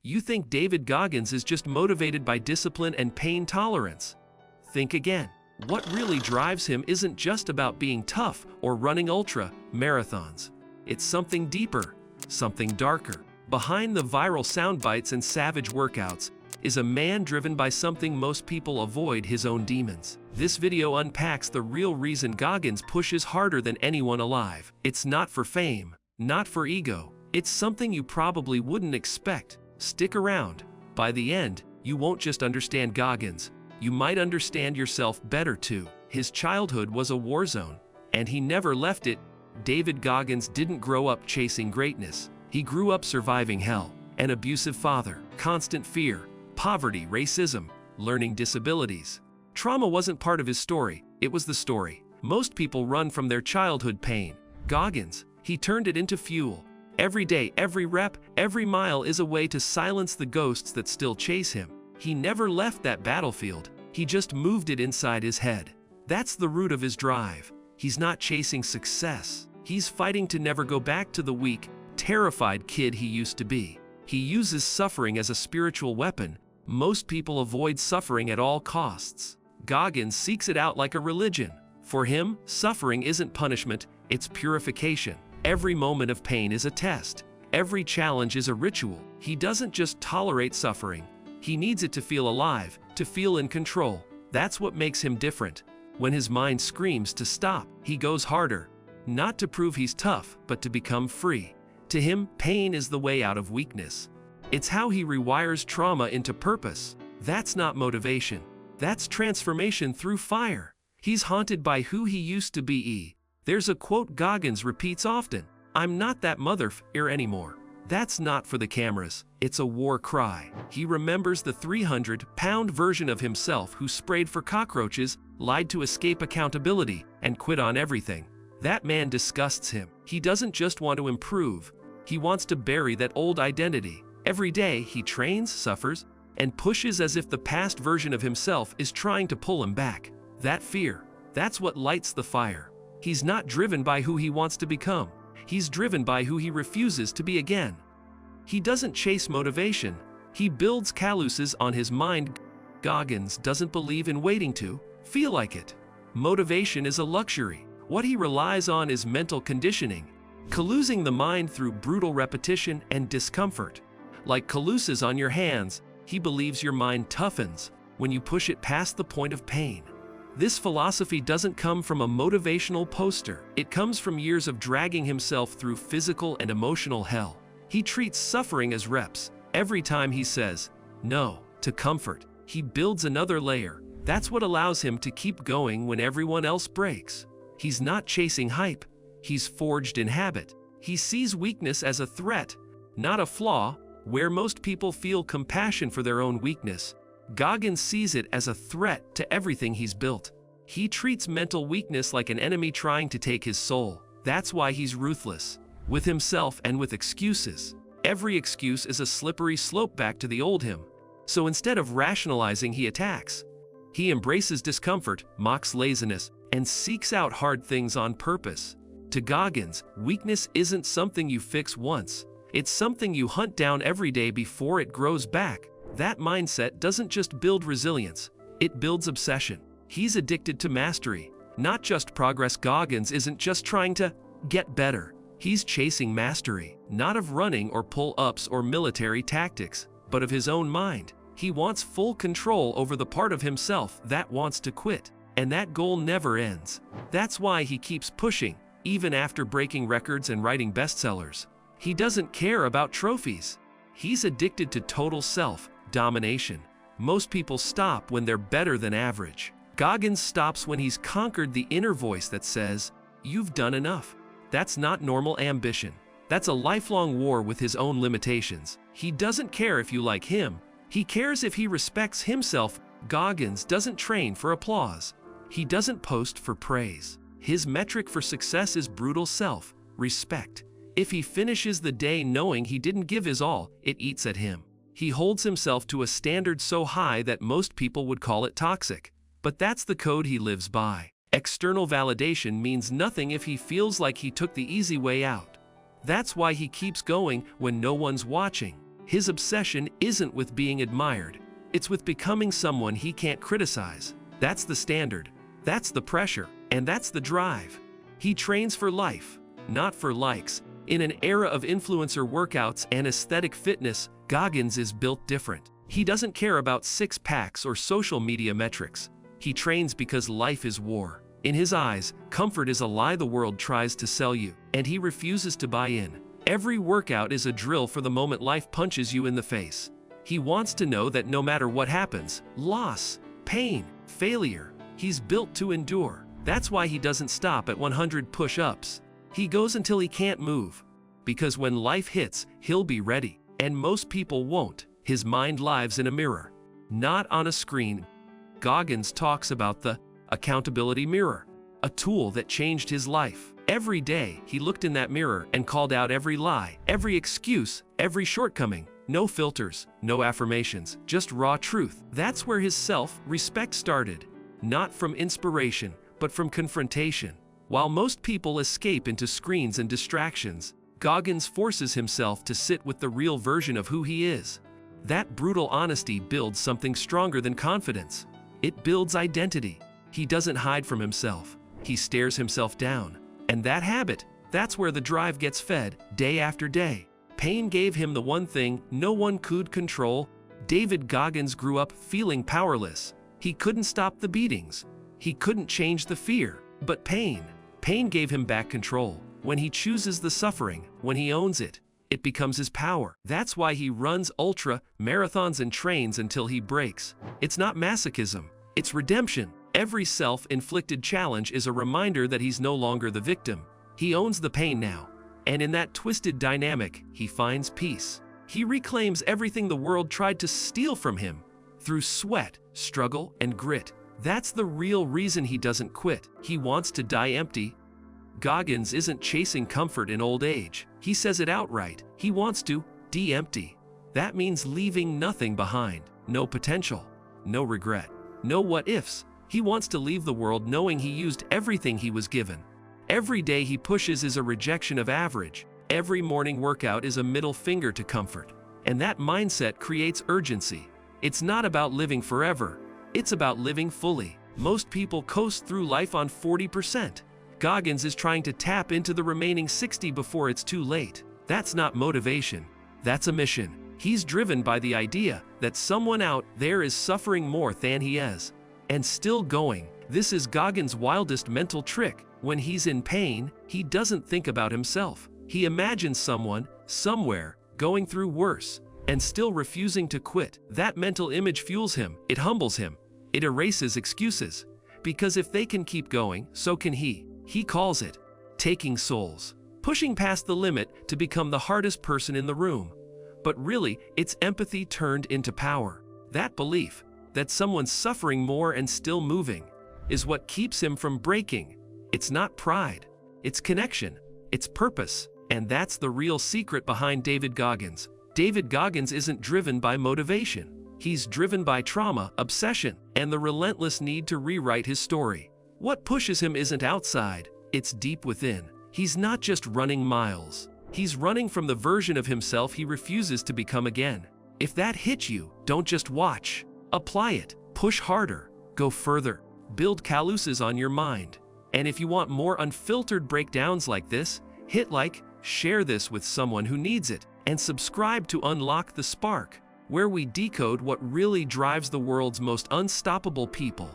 You think David Goggins is just motivated by discipline and pain tolerance? Think again. What really drives him isn't just about being tough or running ultra marathons. It's something deeper, something darker. Behind the viral sound bites and savage workouts is a man driven by something most people avoid: his own demons. This video unpacks the real reason Goggins pushes harder than anyone alive. It's not for fame, not for ego. It's something you probably wouldn't expect. Stick around. By the end, you won't just understand Goggins, you might understand yourself better too. His childhood was a war zone, and he never left it. David Goggins didn't grow up chasing greatness. He grew up surviving hell: an abusive father, constant fear, poverty, racism, learning disabilities. Trauma wasn't part of his story, it was the story. Most people run from their childhood pain. Goggins, he turned it into fuel. Every day, every rep, every mile is a way to silence the ghosts that still chase him. He never left that battlefield, he just moved it inside his head. That's the root of his drive. He's not chasing success. He's fighting to never go back to the weak, terrified kid he used to be. He uses suffering as a spiritual weapon. Most people avoid suffering at all costs. Goggins seeks it out like a religion. For him, suffering isn't punishment, it's purification. Every moment of pain is a test. Every challenge is a ritual. He doesn't just tolerate suffering. He needs it to feel alive, to feel in control. That's what makes him different. When his mind screams to stop, he goes harder. Not to prove he's tough, but to become free. To him, pain is the way out of weakness. It's how he rewires trauma into purpose. That's not motivation. That's transformation through fire. He's haunted by who he used to be. There's a quote Goggins repeats often: "I'm not that motherfucker anymore." That's not for the cameras, it's a war cry. He remembers the 300-pound version of himself who sprayed for cockroaches, lied to escape accountability, and quit on everything. That man disgusts him. He doesn't just want to improve, he wants to bury that old identity. Every day he trains, suffers, and pushes as if the past version of himself is trying to pull him back. That fear, that's what lights the fire. He's not driven by who he wants to become. He's driven by who he refuses to be again. He doesn't chase motivation. He builds caluses on his mind. Goggins doesn't believe in waiting to feel like it. Motivation is a luxury. What he relies on is mental conditioning, calusing the mind through brutal repetition and discomfort. Like caluses on your hands, he believes your mind toughens when you push it past the point of pain. This philosophy doesn't come from a motivational poster. It comes from years of dragging himself through physical and emotional hell. He treats suffering as reps. Every time he says no to comfort, he builds another layer. That's what allows him to keep going when everyone else breaks. He's not chasing hype. He's forged in habit. He sees weakness as a threat, not a flaw. Where most people feel compassion for their own weakness, Goggins sees it as a threat to everything he's built. He treats mental weakness like an enemy trying to take his soul. That's why he's ruthless with himself and with excuses. Every excuse is a slippery slope back to the old him. So instead of rationalizing, he attacks. He embraces discomfort, mocks laziness, and seeks out hard things on purpose. To Goggins, weakness isn't something you fix once. It's something you hunt down every day before it grows back. That mindset doesn't just build resilience, it builds obsession. He's addicted to mastery, not just progress. Goggins isn't just trying to get better. He's chasing mastery, not of running or pull-ups or military tactics, but of his own mind. He wants full control over the part of himself that wants to quit, and that goal never ends. That's why he keeps pushing, even after breaking records and writing bestsellers. He doesn't care about trophies. He's addicted to total self-domination. Most people stop when they're better than average. Goggins stops when he's conquered the inner voice that says, "You've done enough." That's not normal ambition. That's a lifelong war with his own limitations. He doesn't care if you like him. He cares if he respects himself. Goggins doesn't train for applause. He doesn't post for praise. His metric for success is brutal self-respect. If he finishes the day knowing he didn't give his all, it eats at him. He holds himself to a standard so high that most people would call it toxic. But that's the code he lives by. External validation means nothing if he feels like he took the easy way out. That's why he keeps going when no one's watching. His obsession isn't with being admired, it's with becoming someone he can't criticize. That's the standard, that's the pressure, and that's the drive. He trains for life, not for likes. In an era of influencer workouts and aesthetic fitness, Goggins is built different. He doesn't care about six-packs or social media metrics. He trains because life is war. In his eyes, comfort is a lie the world tries to sell you, and he refuses to buy in. Every workout is a drill for the moment life punches you in the face. He wants to know that no matter what happens, loss, pain, failure, he's built to endure. That's why he doesn't stop at 100 push-ups. He goes until he can't move. Because when life hits, he'll be ready. And most people won't. His mind lives in a mirror, not on a screen. Goggins talks about the accountability mirror, a tool that changed his life. Every day, he looked in that mirror and called out every lie, every excuse, every shortcoming. No filters, no affirmations, just raw truth. That's where his self-respect started. Not from inspiration, but from confrontation. While most people escape into screens and distractions, Goggins forces himself to sit with the real version of who he is. That brutal honesty builds something stronger than confidence. It builds identity. He doesn't hide from himself. He stares himself down. And that habit, that's where the drive gets fed, day after day. Pain gave him the one thing no one could control. David Goggins grew up feeling powerless. He couldn't stop the beatings. He couldn't change the fear. But pain gave him back control. When he chooses the suffering, when he owns it, it becomes his power. That's why he runs ultra marathons and trains until he breaks. It's not masochism, it's redemption. Every self-inflicted challenge is a reminder that he's no longer the victim. He owns the pain now. And in that twisted dynamic, he finds peace. He reclaims everything the world tried to steal from him through sweat, struggle, and grit. That's the real reason he doesn't quit. He wants to die empty. Goggins isn't chasing comfort in old age. He says it outright. He wants to de-empty. That means leaving nothing behind. No potential, no regret, no what-ifs. He wants to leave the world knowing he used everything he was given. Every day he pushes is a rejection of average. Every morning workout is a middle finger to comfort. And that mindset creates urgency. It's not about living forever. It's about living fully. Most people coast through life on 40%. Goggins is trying to tap into the remaining 60 before it's too late. That's not motivation. That's a mission. He's driven by the idea that someone out there is suffering more than he is. And still going. This is Goggins' wildest mental trick. When he's in pain, he doesn't think about himself. He imagines someone, somewhere, going through worse, and still refusing to quit. That mental image fuels him. It humbles him. It erases excuses. Because if they can keep going, so can he. He calls it taking souls. Pushing past the limit to become the hardest person in the room. But really, it's empathy turned into power. That belief that someone's suffering more and still moving is what keeps him from breaking. It's not pride. It's connection. It's purpose. And that's the real secret behind David Goggins. David Goggins isn't driven by motivation. He's driven by trauma, obsession, and the relentless need to rewrite his story. What pushes him isn't outside, it's deep within. He's not just running miles. He's running from the version of himself he refuses to become again. If that hits you, don't just watch. Apply it. Push harder. Go further. Build calluses on your mind. And if you want more unfiltered breakdowns like this, hit like, share this with someone who needs it, and subscribe to Unlock the Spark, where we decode what really drives the world's most unstoppable people.